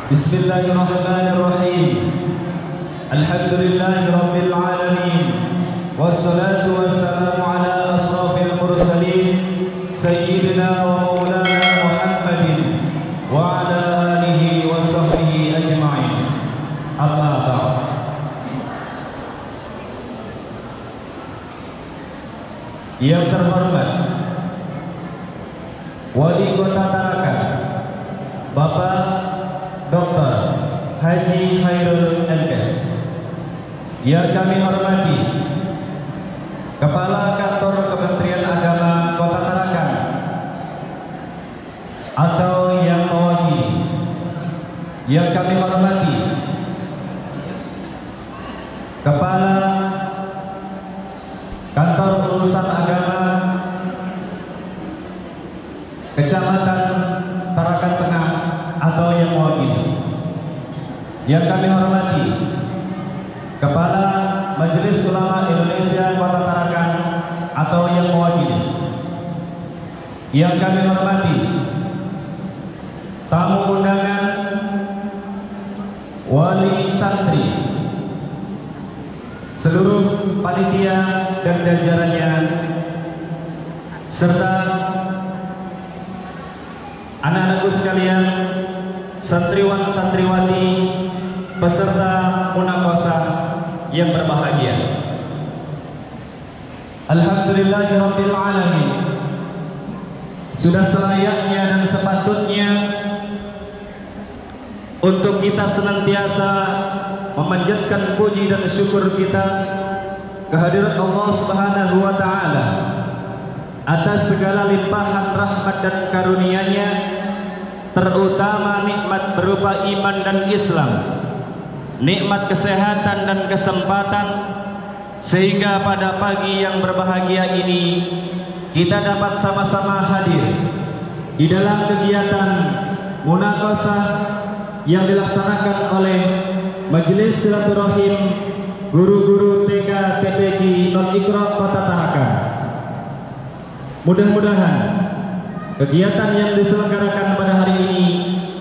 Bismillahirrahmanirrahim. Alhamdulillahi rabbil alamin. Wassalatu wassalamu ala asrafil mursalin sayyidina wa maulana Muhammadin wa ala alihi wa sahbihi ajma'in. Amma ba'd. Yang terhormat Wali Kota Tarakan Bapak Dr. Haji Khairul MS, yang kami hormati Kepala Kantor Kementerian Agama Kota Tarakan atau yang mewakili, yang kami hormati Kepala Kantor Urusan Agama Kecamatan Tarakan Tengah atau yang mewakili, yang kami hormati Kepala Majelis Ulama Indonesia Kota Tarakan atau yang mewakili, yang kami hormati tamu undangan, wali santri, seluruh panitia dan jajarannya, serta anak-anakku sekalian, santriwan santriwati, peserta munakosa yang berbahagia. Alhamdulillahirabbil alamin. Sudah selayaknya dan sepatutnya untuk kita senantiasa memanjatkan puji dan syukur kita kehadirat Allah Subhanahu wa taala atas segala limpahan rahmat dan karunia-Nya, terutama nikmat berupa iman dan Islam, nikmat kesehatan dan kesempatan, sehingga pada pagi yang berbahagia ini kita dapat sama-sama hadir di dalam kegiatan munaqashah yang dilaksanakan oleh Majelis Silaturahim Guru-Guru TK TPQ Non-Iqra Kota Tarakan. Mudah-mudahan kegiatan yang diselenggarakan pada hari ini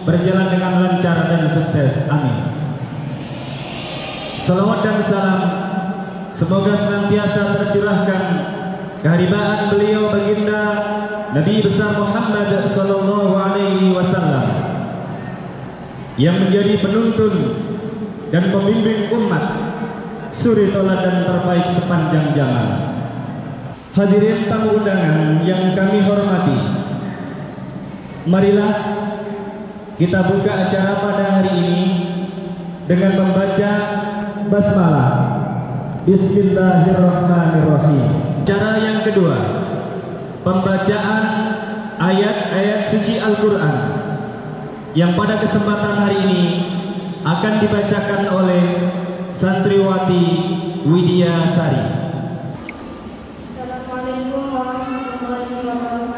berjalan dengan lancar dan sukses. Amin. Salawat dan salam semoga senantiasa tercurahkan keharibaan beliau baginda Nabi besar Muhammad sallallahu alaihi wasallam yang menjadi penuntun dan pembimbing umat, suri tauladan terbaik sepanjang zaman. Hadirin tamu undangan yang kami hormati, marilah kita buka acara pada hari ini dengan membaca basmalah. Bismillahirrahmanirrahim. Acara yang kedua, pembacaan ayat-ayat suci Al-Quran yang pada kesempatan hari ini akan dibacakan oleh santriwati Widya Sari. Assalamualaikum warahmatullahi wabarakatuh.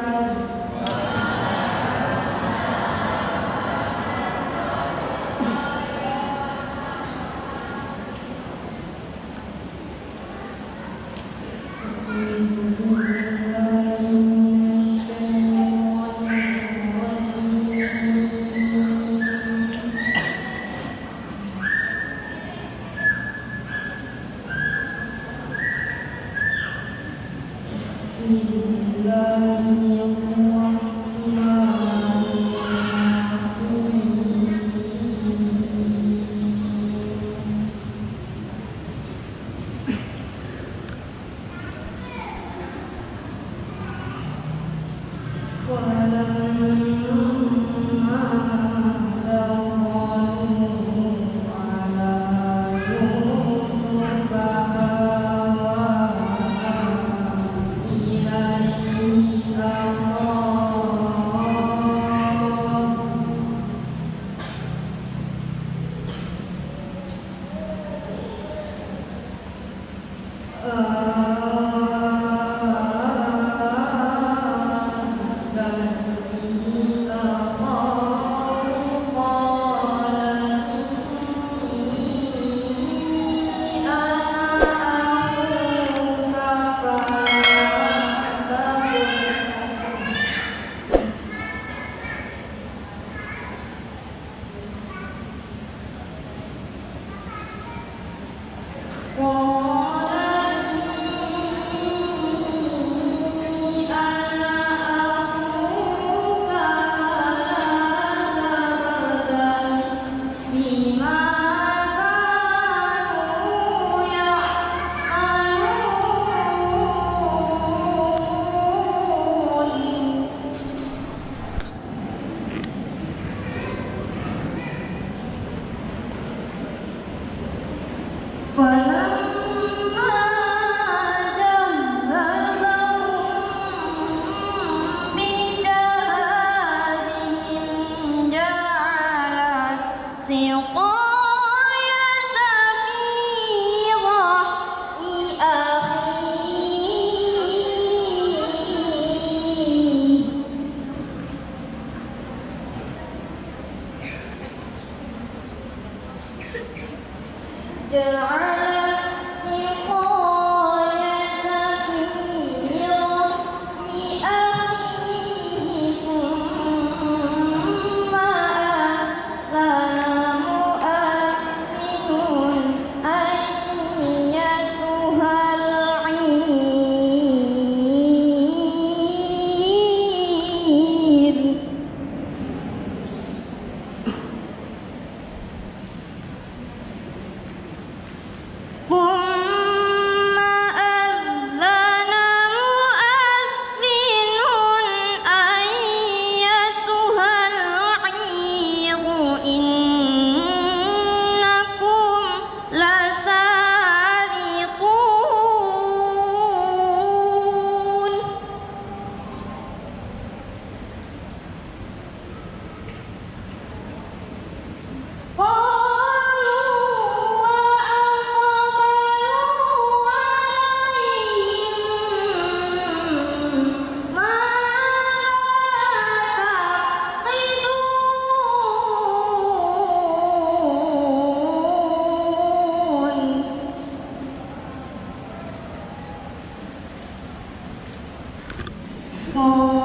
Assalamualaikum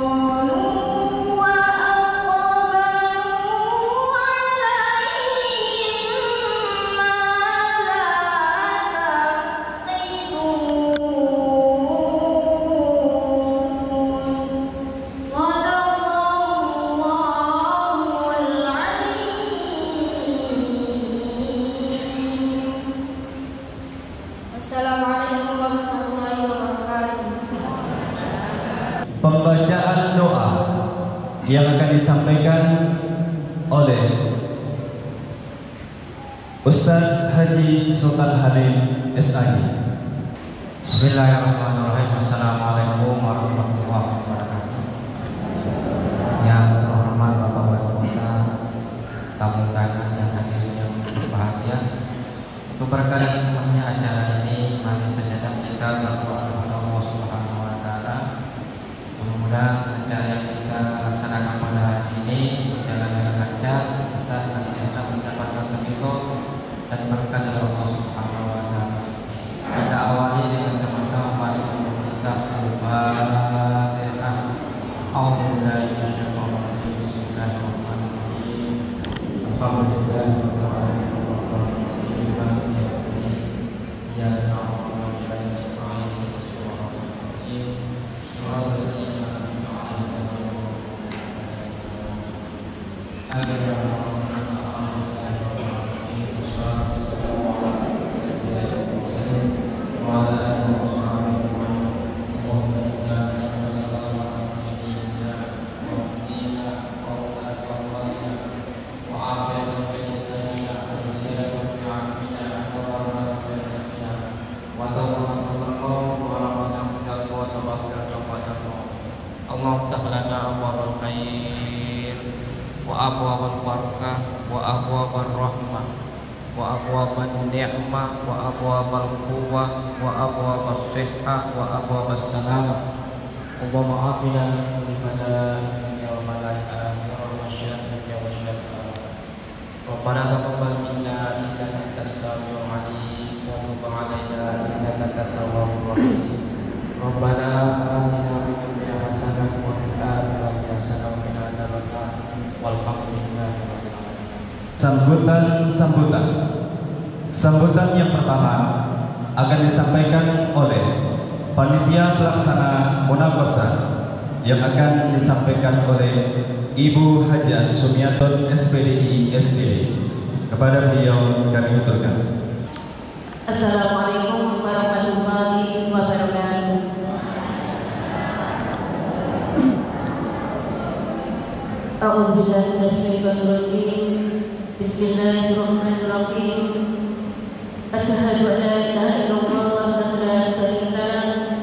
warahmatullahi wabarakatuh. Pembacaan doa yang akan disampaikan oleh Ustaz Haji Sultan Halim SAI. Bismillahirrahmanirrahim. Assalamualaikum warahmatullahi wabarakatuh. Yang terhormat Bapak Wali Kota, tamu undangan yang hadir yang berbahagia, untuk berkah dan hikmahnya acara ini, mari sejenak kita berdoa kepada Allah Subhanahu wa Ta'ala. Mudah-mudahan acara yang kita laksanakan pada hari ini berjalan dengan lancar, kita senantiasa mendapatkan ridho dan berkah dari Allah Subhanahu wa Ta'ala. Kita awali dengan sama-sama mari kita Al-Fatihah. A'udzubillahi minasyaitonir rajim. Bismillahirrahmanirrahim. Allah ftah lana abwabal khair wa abwabal barakah wa abwabal rahmah wa abwabal ni'mah wa abwabal quwwah wa abwabal sihhah wa abwabal salam. Allahumma afina liman ya malaika wa masyarakat ya wasyarakat. Rabbana taqabbal minna innaka antas samiul alim wa tub alaina innaka antat tawwabur rahim. Rabbana atina fid dunya hasanah wa fil akhirati hasanah wa qina adzabannar. Walhamdulillahi rabbil alamin. Sambutan yang pertama akan disampaikan oleh panitia pelaksana munaqashah yang akan disampaikan oleh Ibu Hajah Sumiaton SPDI SPD. Kepada beliau kami aturkan. Assalamualaikum warahmatullahi wabarakatuh. A'udzubillahi minasyaitonir rajim. Bismillahirrahmanirrahim. Asyhadu an la ilaha illallah wahdahu la syarika lah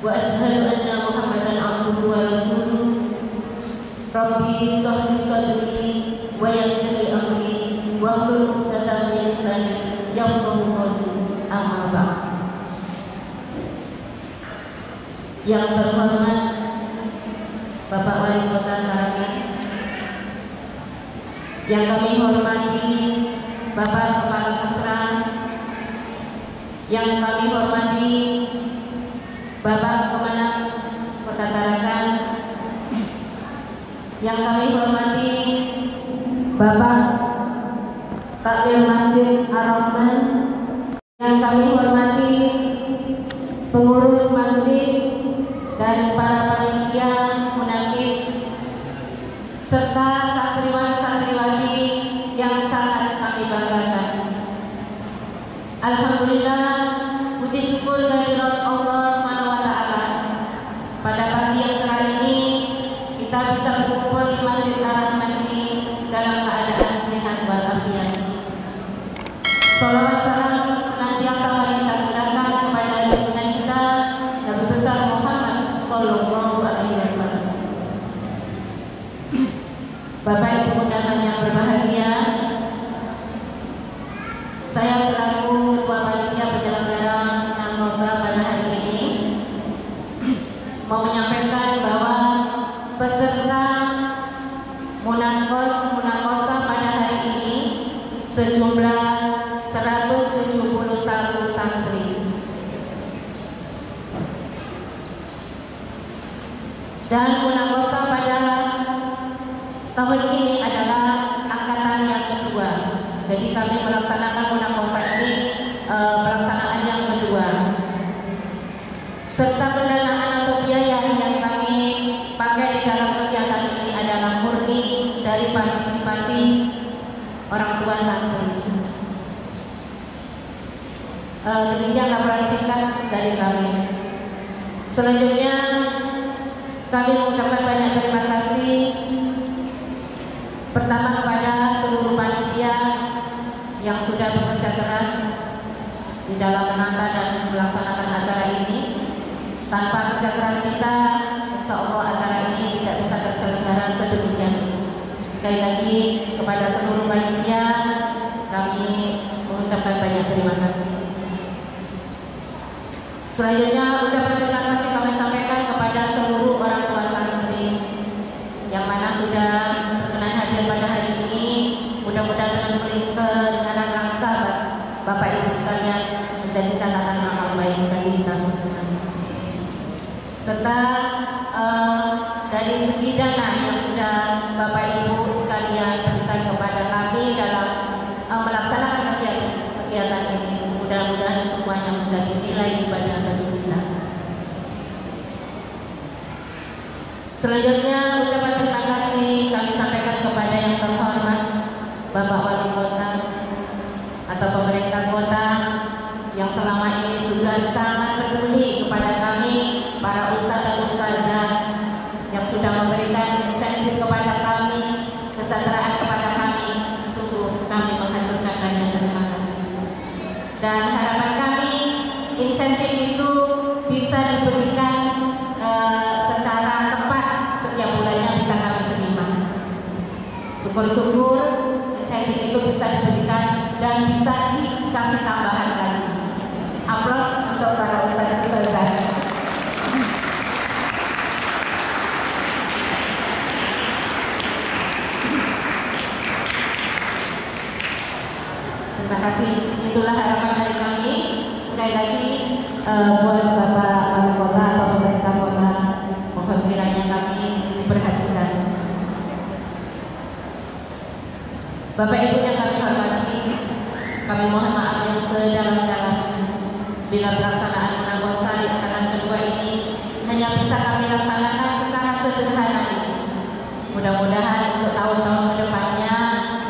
wa asyhadu anna Muhammadan abduhu wa rasuluh. Rabbi shrah li sadri wa yassir li amri wahlul 'uqdatam min lisani yafqahu qawli. Amma ba'd. Yang terhormat Bapak Wali Kota Karanganyar, yang kami hormati Bapak Kepala Kesra, yang kami hormati Bapak Kemenang Kota Tarakan, yang kami hormati Bapak Takmir Masjid Ar-Rahman, yang kami hormati pengurus majelis dan para panitia munakis serta santriwan-santriwati yang sangat kami banggakan. Alhamdulillah, puji syukur dari Allah SWT. Pada pagi yang cerah ini kita bisa berkumpul di Masjid Ar-Rahman ini dalam keadaan sehat walafiat. Salawat salam senantiasa mari kita curahkan kepada junjungan kita Nabi besar Muhammad Sallallahu Alaihi Wasallam. Bapak Ibu undangan yang berbahagia, saya selaku Ketua Panitia Penyelenggara Munaqashah pada hari ini mau menyampaikan bahwa peserta munaqashah pada hari ini sejumlah 171 santri. Dan Munakosa pada tahun ini adalah angkatan yang kedua. Jadi kami melaksanakan Munakosa ini pelaksanaan yang kedua. Serta pendanaan atau biaya yang kami pakai di dalam kegiatan ini adalah murni dari partisipasi orang tua santri. Demikian laporan singkat dari kami. Selanjutnya kami mengucapkan banyak terima kasih pertama kepada seluruh panitia yang sudah bekerja keras di dalam menata dan melaksanakan acara ini. Tanpa kerja keras kita, insya Allah acara ini tidak bisa terselenggara sedemikian ini. Sekali lagi kepada seluruh panitia kami mengucapkan banyak terima kasih. Selanjutnya ucapan terima kasih kami sampaikan kepada seluruh orang tua santri yang mana sudah berkenan hadir pada hari ini. Mudah-mudahan dengan rangka Bapak Ibu sekalian menjadi catatan amal baik bagi kita semua. Serta dari segi dana yang sudah Bapak Ibu sekalian berikan kepada kami dalam melaksanakan kegiatan ini. Mudah-mudahan semuanya menjadi nilai ibadah bagi kita. Selanjutnya ucapan terima kasih kami sampaikan kepada yang terhormat Bapak Wali Kota atau pemerintah kota yang selama ini sudah sangat peduli kepada kami, para ustadz dan ustadzah yang sudah memberikan insentif kepada kami, kesejahteraan kepada kami. Sungguh kami mengaturkan banyak terima kasih. Dan harapan kami insentif itu bisa diberikan secara tepat setiap bulannya bisa kami terima. Syukur-syukur insentif itu bisa diberikan dan bisa dikasih tambahan lagi. Aplaus untuk para ustadz ustadzah. Terima kasih. Itulah harapan dari kami. Sekali lagi buat Bapak Wali Kota atau pemerintah kota, mohon kiranya kami diperhatikan. Bapak Ibu yang kami hormati, kami mohon maaf yang sedalam-dalamnya bila pelaksanaan Munakosa di angkatan kedua ini hanya bisa kami laksanakan secara sederhana ini. Mudah-mudahan untuk tahun-tahun kedepannya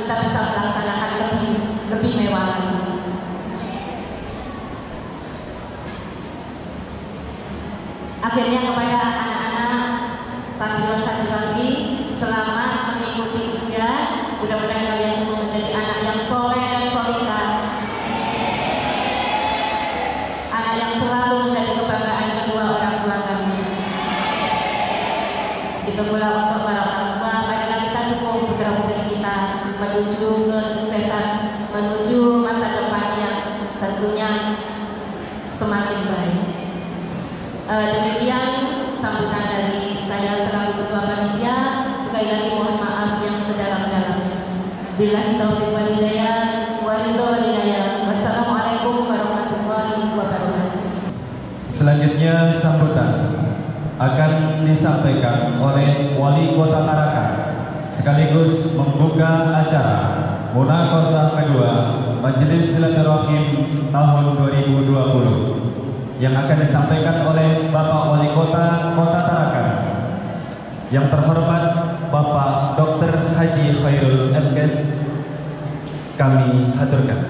kita bisa melaksanakan lebih mewah lagi. Akhirnya kepada anak-anak santriwan-santriwati, selamat mengikuti ujian. Mudah-mudahan kalian semua menjadi anak yang soleh dan solihah, anak yang selalu menjadi kebanggaan kedua orang tua kami. Itu pula untuk para orang tua, marilah kita dukung putra-putri kita menuju kesuksesan, menuju masa depan yang tentunya semakin baik. Demikian sambutan dari saya selaku ketua panitia. Sekali lagi mohon maaf yang sedalam-dalamnya. Billahi taufiq wal hidayah. Wassalamualaikum warahmatullahi wabarakatuh. Selanjutnya sambutan akan disampaikan oleh Wali Kota Tarakan sekaligus membuka acara Munakosa kedua Majelis Silaturahim tahun 2020 yang akan disampaikan oleh Bapak Wali Kota Kota Tarakan yang terhormat Bapak Dr. Haji Khairul MKes. Kami haturkan.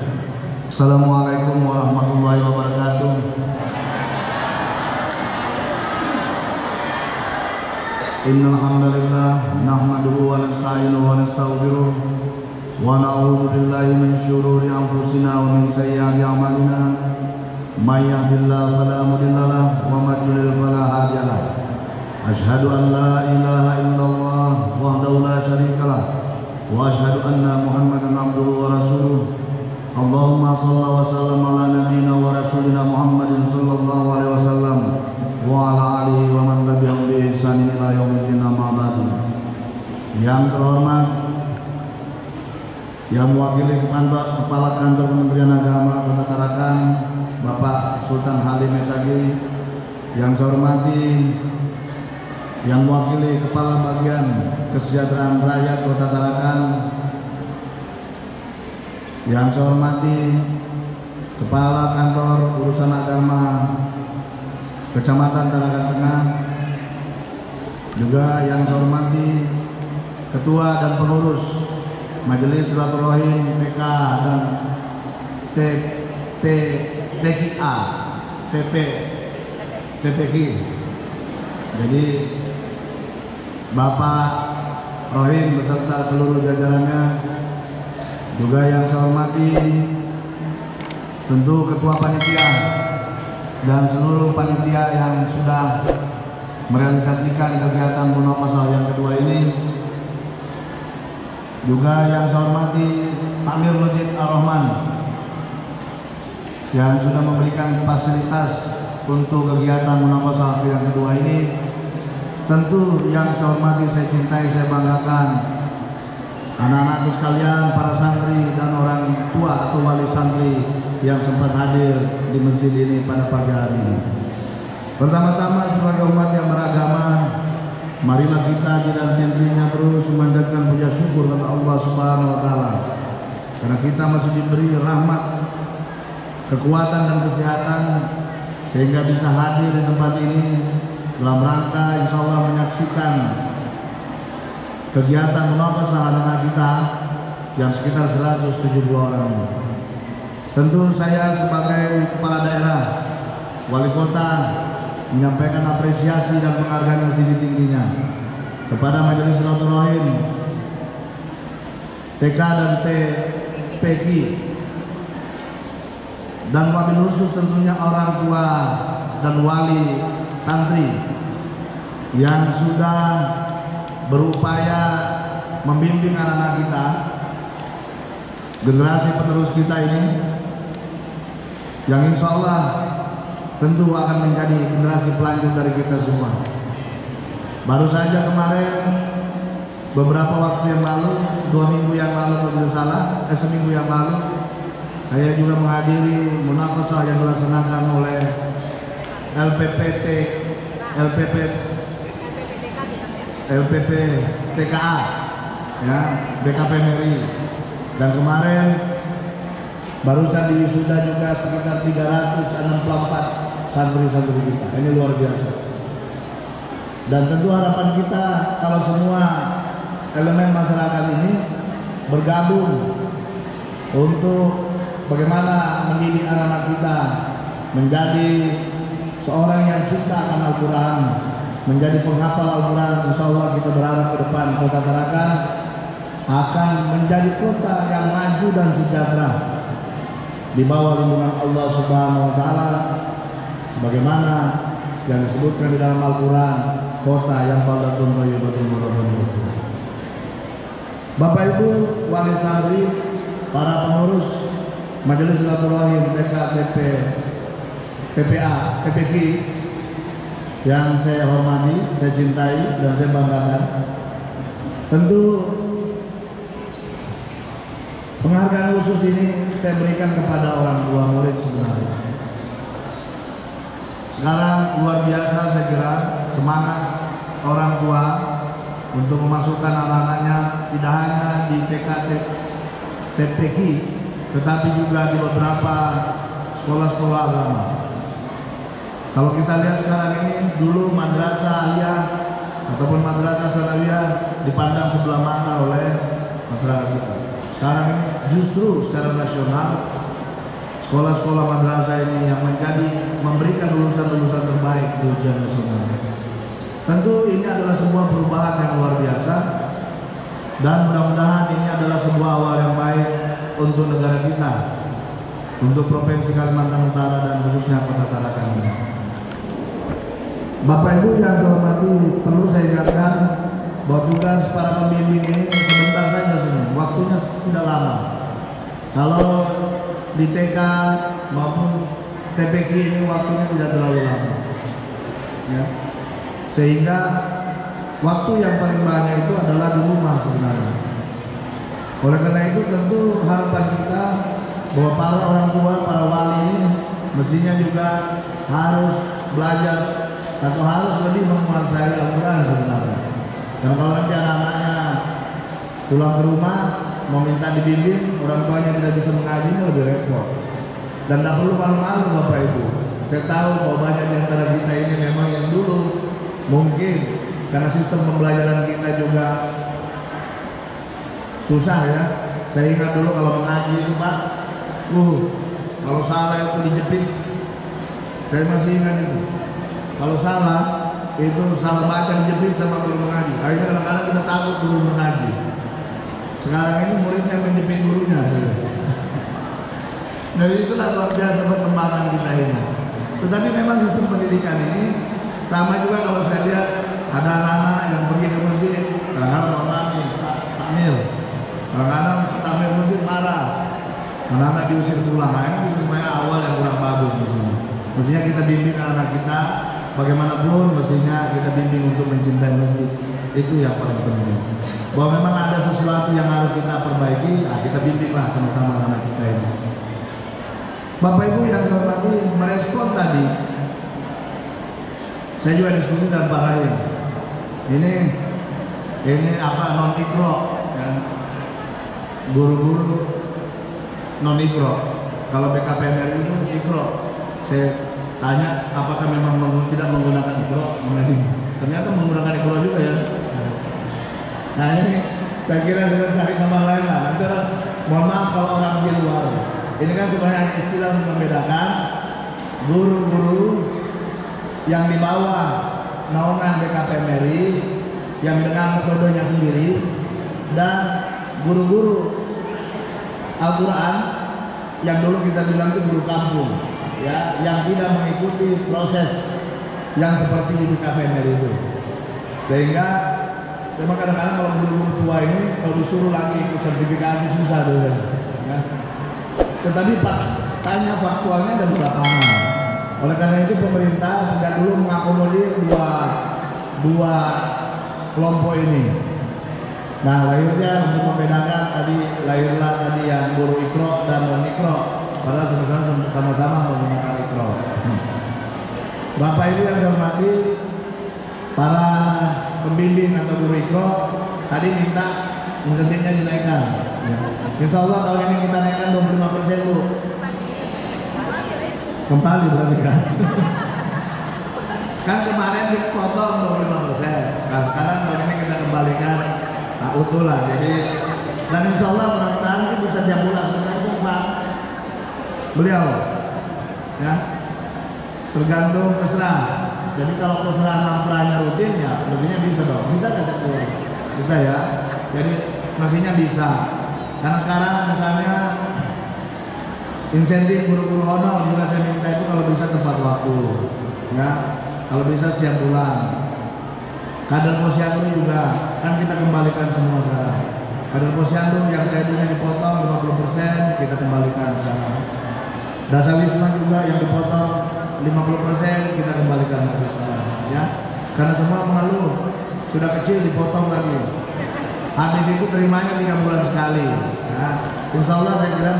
Assalamualaikum warahmatullahi wabarakatuh. Innal hamdalillah nahmaduhu wa nasta'inuhu wa nastaghfiruh wa na'udzu billahi min syururi anfusina wa min sayyiati a'malina. May yahdihillahu fala mudilla lahu wa may yudlil fala hadiya lahu. Asyhadu an la ilaha illallah wahdahu la syarika lah wa asyhadu anna Muhammadan abduhu wa rasuluh. Allahumma shalli wa sallim ala nabiyyina wa rasulina Muhammadin sallallahu alaihi wasallam wa ala alihi wa man tabi'ahum bi ihsanin ila yaumil amma ba'du. Yang terhormat yang mewakili Kepala Kantor Kementerian Agama Kota Tarakan, Bapak Sultan Halim Esagi, yang saya hormati yang mewakili Kepala Bagian Kesejahteraan Rakyat Kota Tarakan, yang saya hormati Kepala Kantor Urusan Agama Kecamatan Tarakan Tengah, juga yang saya hormati Ketua dan Pengurus Majelis Silaturahim PK dan TPK. Jadi Bapak Rohim beserta seluruh jajarannya, juga yang saya hormati tentu Ketua Panitia dan seluruh panitia yang sudah merealisasikan kegiatan Munakoshah yang kedua ini, juga yang saya hormati Pak Mir Masjid Ar-Rahman yang sudah memberikan fasilitas untuk kegiatan Munakoshah yang kedua ini. Tentu yang saya hormati, saya cintai, saya banggakan anak-anakku sekalian, para santri dan orang tua atau wali santri yang sempat hadir di masjid ini pada pagi hari ini. Pertama-tama sebagai umat yang beragama, marilah kita tidak henti-hentinya terus memanjatkan puja syukur kepada Allah Subhanahu wa taala. Karena kita masih diberi rahmat, kekuatan dan kesehatan sehingga bisa hadir di tempat ini dalam rangka insya Allah menyaksikan kegiatan Munakoshah anak kita yang sekitar 170 orang. Tentu saya sebagai kepala daerah, wali kota, menyampaikan apresiasi dan penghargaan yang setinggi-tingginya kepada Majelis Silaturahim TK dan TPK, dan wabil khusus tentunya orang tua dan wali santri yang sudah berupaya membimbing anak-anak kita, generasi penerus kita ini, yang insya Allah tentu akan menjadi generasi pelanjut dari kita semua. Baru saja kemarin, beberapa waktu yang lalu, 2 minggu yang lalu kalau tidak salah, seminggu yang lalu, saya juga menghadiri Munakoshah yang dilaksanakan oleh LPPTKA, ya, BKP Meri, dan kemarin barusan diwisuda juga sekitar 364 santri-santri kita. Ini luar biasa. Dan tentu harapan kita kalau semua elemen masyarakat ini bergabung untuk bagaimana mendidik anak-anak kita menjadi seorang yang cinta akan Al-Quran, menjadi penghafal Al-Quran. Insya Allah kita berharap ke depan Kota Tarakan akan menjadi kota yang maju dan sejahtera di bawah lindungan Allah Subhanahu wa taala, sebagaimana yang disebutkan di dalam Al-Quran, kota yang baldatun thayyibatun wa rabbun. Bapak Ibu wali santri, para pengurus Majelis Silaturahim TK, TPA, TPK yang saya hormati, saya cintai dan saya banggakan. Tentu penghargaan khusus ini saya berikan kepada orang tua murid sebenarnya. Sekarang luar biasa saya kira semangat orang tua untuk memasukkan anak-anaknya tidak hanya di TK, TPK, tetapi juga di beberapa sekolah-sekolah agama. Kalau kita lihat sekarang ini, dulu madrasah aliyah ataupun madrasah sanawiyah dipandang sebelah mata oleh masyarakat kita. Sekarang ini justru secara nasional sekolah-sekolah madrasah ini yang memberikan lulusan-lulusan terbaik di ujian nasional. Tentu ini adalah sebuah perubahan yang luar biasa, dan mudah-mudahan ini adalah sebuah awal yang baik untuk negara kita, untuk Provinsi Kalimantan Utara dan khususnya Kota Tarakan ini. Bapak Ibu yang saya hormati, perlu saya ingatkan bahwa tugas para pembimbing ini sebentar saja semua, waktunya tidak lama. Kalau di TK maupun TPK ini waktunya tidak terlalu lama, ya. Sehingga waktu yang paling banyak itu adalah di rumah sebenarnya. Oleh karena itu tentu harapan kita bahwa para orang tua, para wali ini mestinya juga harus belajar atau harus lebih menguasai Al-Quran sebenarnya. Dan kalau nanti anak-anaknya pulang ke rumah mau minta dibimbing, orang tuanya tidak bisa mengaji, ini lebih repot. Dan tidak perlu malu-malu Bapak Ibu. Saya tahu bahwa banyak di antara kita ini memang yang dulu mungkin karena sistem pembelajaran kita juga susah ya. Saya ingat dulu kalau mengaji itu Pak, kalau salah itu dijepit. Saya masih ingat itu. Kalau salah itu salah baca dijepit sama guru mengaji. Akhirnya kadang-kadang kita takut guru mengaji. Sekarang ini muridnya menjepit gurunya. Jadi itulah luar biasa perkembangan kita ini. Tetapi memang sistem pendidikan ini sama juga kalau saya lihat ada anak-anak yang pergi ke masjid, kadang-kadang orang takmir, kadang-kadang takmir masjid marah, anak-anak diusir pulang. Nah, ini sebenarnya awal yang kurang bagus di sini. Mestinya kita bimbing anak kita, bagaimanapun mestinya kita bimbing untuk mencintai masjid. Itu yang paling penting. Bahwa memang ada sesuatu yang harus kita perbaiki, nah kita bimbinglah sama-sama anak kita ini. Bapak Ibu yang saya hormati, merespon tadi, saya juga diskusi dengan Pak Rahim. Ini apa non-ikro, ya. Guru-guru non-ikro. Kalau BKPMR itu ikro. Saya tanya apakah memang tidak menggunakan ikro? Ternyata menggunakan ikro juga ya. Nah ini saya kira saya cari nama lain lah. Nanti mohon maaf kalau orang di luar. Ini kan sebenarnya istilah untuk membedakan guru-guru yang di bawah naungan BKPMRI yang dengan metodenya sendiri dan guru-guru Al-Quran yang dulu kita bilang itu guru kampung, ya, yang tidak mengikuti proses yang seperti di BKPMRI itu. Sehingga memang kadang-kadang kalau guru-guru tua ini kalau disuruh lagi ikut sertifikasi susah dulu, ya. Tetapi Pak, tanya faktualnya dan lapangan. Oleh karena itu pemerintah sejak dulu mengakomodir dua kelompok ini. Nah, lahirnya untuk membedakan lahirlah tadi yang guru ikro dan non ikro, padahal sama-sama menggunakan ikro. Bapak Ibu yang saya hormati, para pembimbing atau guru ikro tadi minta insentifnya dinaikkan. Ya. Insya Allah tahun ini kita naikkan 25% Bu. Kembali berarti kan? Kan kemarin dipotong 25%. Nah sekarang tahun ini kita kembalikan utuh lah. Jadi dan insya Allah mudah-mudahan bisa tiap bulan. Tergantung Pak beliau, ya tergantung terserah. Jadi kalau terserah nampaknya rutin ya, lebihnya bisa dong. Bisa nggak bulan? Bisa ya. Jadi masihnya bisa. Karena sekarang misalnya insentif guru-guru honor juga saya minta itu kalau bisa tepat waktu, ya, kalau bisa setiap bulan. Kader posyandu juga kan kita kembalikan semua sekarang. Kader posyandu yang tadinya dipotong 50% kita kembalikan sekarang. Dasar wisma juga yang dipotong 50% kita kembalikan sekarang, ya. Karena semua mengeluh sudah kecil dipotong lagi. Habis itu terimanya 3 bulan sekali. Ya. Insya Allah saya kira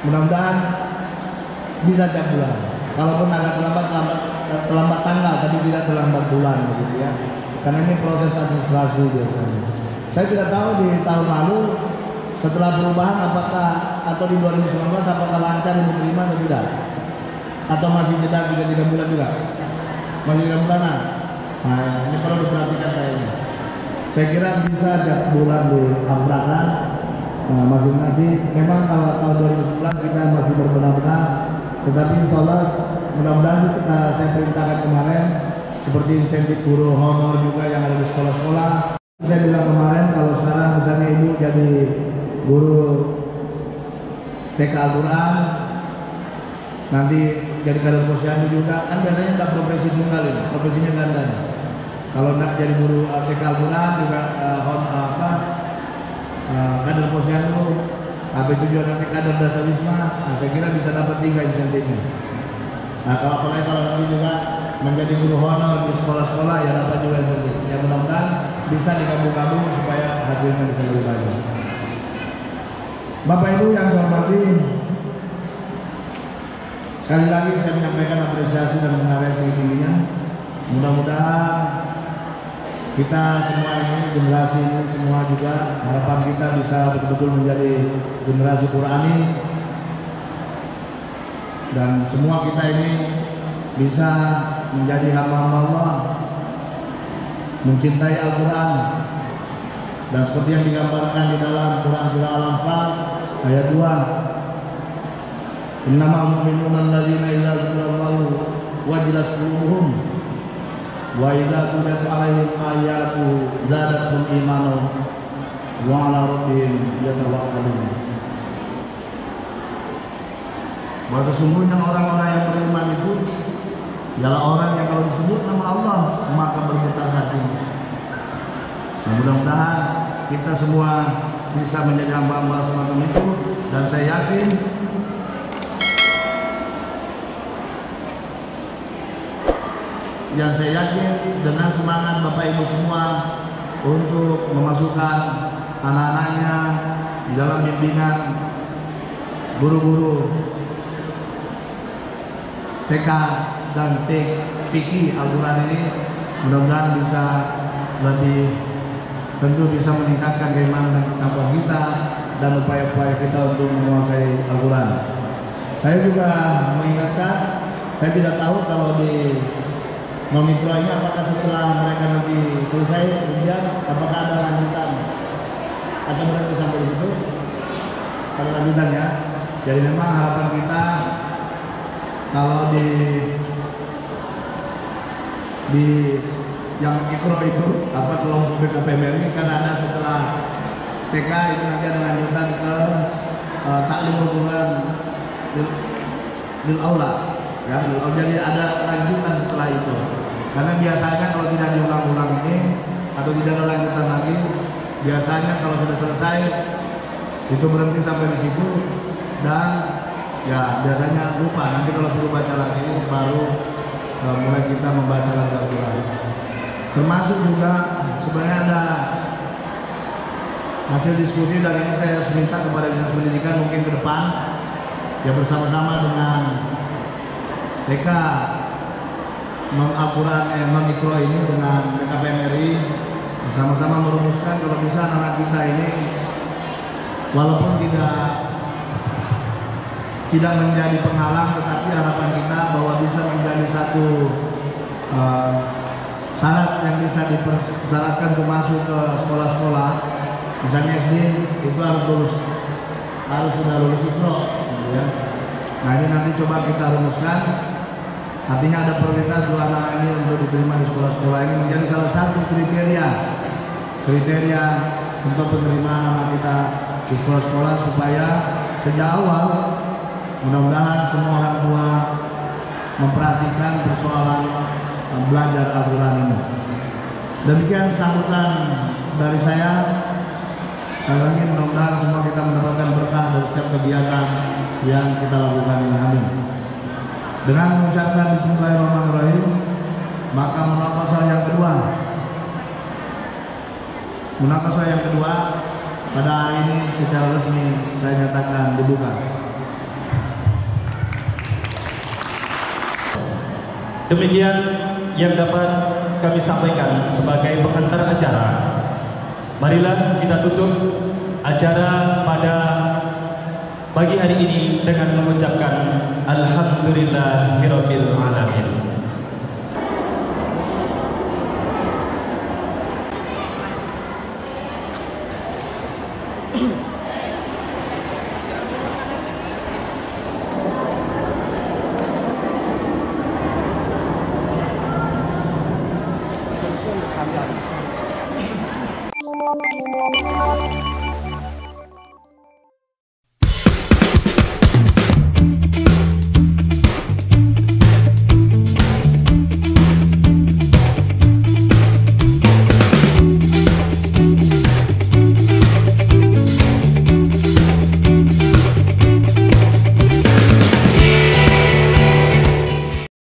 mudah-mudahan bisa tiap bulan. Kalaupun agak terlambat tanggal, tapi tidak terlambat bulan, begitu ya. Karena ini proses administrasi biasanya. Saya tidak tahu di tahun lalu setelah perubahan apakah atau di 2019 apakah lancar diterima atau tidak? Atau masih jeda 3 bulan juga? Masih 3 bulanan. Nah ini perlu diperhatikan kayaknya. Saya kira bisa tiap bulan diabrakan masing-masing. Memang kalau tahun 2011 kita masih benar-benar, tetapi insya Allah mudah-mudahan saya perintahkan kemarin seperti insentif guru honor juga yang ada di sekolah-sekolah. Saya bilang kemarin kalau sekarang misalnya ibu jadi guru TK Al-Quran, nanti jadi kader posyandu juga, kan biasanya tidak profesi tunggal ini, profesinya ganda. Kalau nak jadi guru TK Al-Quran juga kader posyandu, habis itu juga nanti kader dasar wisma. Nah, saya kira bisa dapat 3 insentifnya. Nah kalau nanti juga menjadi guru honor di sekolah-sekolah ya dapat juga insentif. Ya mudah-mudahan bisa digabung-gabung supaya hasilnya bisa lebih baik. Bapak Ibu yang saya hormati, sekali lagi saya menyampaikan apresiasi dan penghargaan setinggi-tingginya. Mudah-mudahan kita semua ini, generasi ini semua juga harapan kita bisa betul-betul menjadi generasi Qurani, dan semua kita ini bisa menjadi hamba-hamba Allah, mencintai Al-Quran, dan seperti yang digambarkan di dalam Quran surah Al-Anfal ayat 2, innamal mu'minuna alladzina idza dzukirallahu wajilat qulubuhum wa idza tuliyat 'alaihim ayatuhu zadatuhum imanan wa 'ala rabbihim yatawakkalun. Bahwa sesungguhnya orang-orang yang beriman itu ialah orang yang kalau disebut nama Allah maka bergetar hati. Nah, mudah-mudahan kita semua bisa menjadi hamba-hamba semacam itu, dan saya yakin dengan semangat Bapak Ibu semua untuk memasukkan anak-anaknya di dalam bimbingan guru-guru TK dan TPQ Al-Quran ini, mudah-mudahan bisa lebih, tentu bisa meningkatkan keimanan dan ketakwaan kita dan upaya-upaya kita untuk menguasai Al-Quran. Saya juga mengingatkan, saya tidak tahu kalau di Nomikro ini apakah setelah mereka nanti selesai ujian apakah ada lanjutan atau berhenti sampai di situ, ada lanjutannya. Jadi memang harapan kita kalau di yang Ikro itu apa kelompok BKPMRI kan ada setelah TK itu nanti ada lanjutan ke taklim Al-Quran lil aula ya, jadi ada lanjutan setelah itu, karena biasanya kalau tidak diulang-ulang ini atau tidak ada lanjutan lagi, biasanya kalau sudah selesai itu berhenti sampai di situ, dan ya biasanya lupa, nanti kalau suruh baca lagi baru mulai kita membaca lagi Al-Quran. Termasuk juga sebenarnya ada hasil diskusi, dan ini saya minta kepada Dinas Pendidikan mungkin ke depan ya bersama-sama dengan TK Al-Quran Mikro ini dengan BKPMRI bersama-sama merumuskan kalau bisa anak kita ini walaupun tidak menjadi penghalang, tetapi harapan kita bahwa bisa menjadi satu syarat yang bisa dipersyaratkan untuk masuk ke sekolah-sekolah, misalnya SD itu harus sudah lulus Ikro, ya. Nah ini nanti coba kita rumuskan, artinya ada prioritas dua anak ini untuk diterima di sekolah-sekolah ini menjadi salah satu kriteria untuk penerimaan anak kita di sekolah-sekolah, supaya sejak awal mudah-mudahan semua orang tua memperhatikan persoalan belajar Al-Quran ini. Demikian sambutan dari saya. Sekali lagi mudah-mudahan semua kita mendapatkan berkah dari setiap kegiatan yang kita lakukan ini. Amin. Dengan mengucapkan Bismillahirrahmanirrahim, maka munakasah yang kedua pada hari ini secara resmi saya nyatakan dibuka. Demikian yang dapat kami sampaikan sebagai pengantar acara. Marilah kita tutup acara pada pagi hari ini dengan mengucapkan Alhamdulillahirabbil alamin. Thank you.